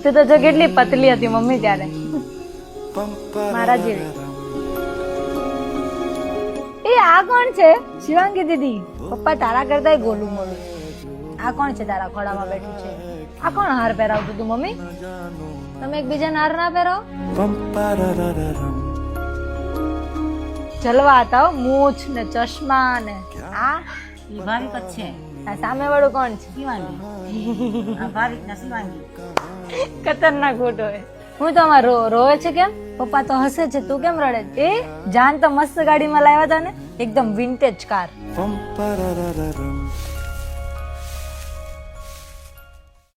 તું તો જો કેટલી પતલી હતી મમ્મી ત્યારે, મારા જેવી. એ આ કોણ છે? શિવાંગી દીદી. પપ્પા તારા કરતા ગોલું મોલું. આ કોણ છે તારા ખોળામાં બેઠું છે? આ કોણ હાર પહેરાવતું તું મમ્મી? તમે એકબીજાને હાર ના પહેરાવો? જલવા હતા મૂછ ને ચશ્મા ને. આ ભાવિક જ છે. આ સામે વાળું કોણ છે? શિવાંગી. આ ભાવિક ના શિવાંગી. ખતરનાક ફોટો હે. હું તો આમાં રોવે છે કેમ? પપ્પા તો હસે છે, તું કેમ રડે? એ જાન તો મસ્ત ગાડીમાં લાવ્યા હતા ને, એકદમ વિન્ટેજ કાર.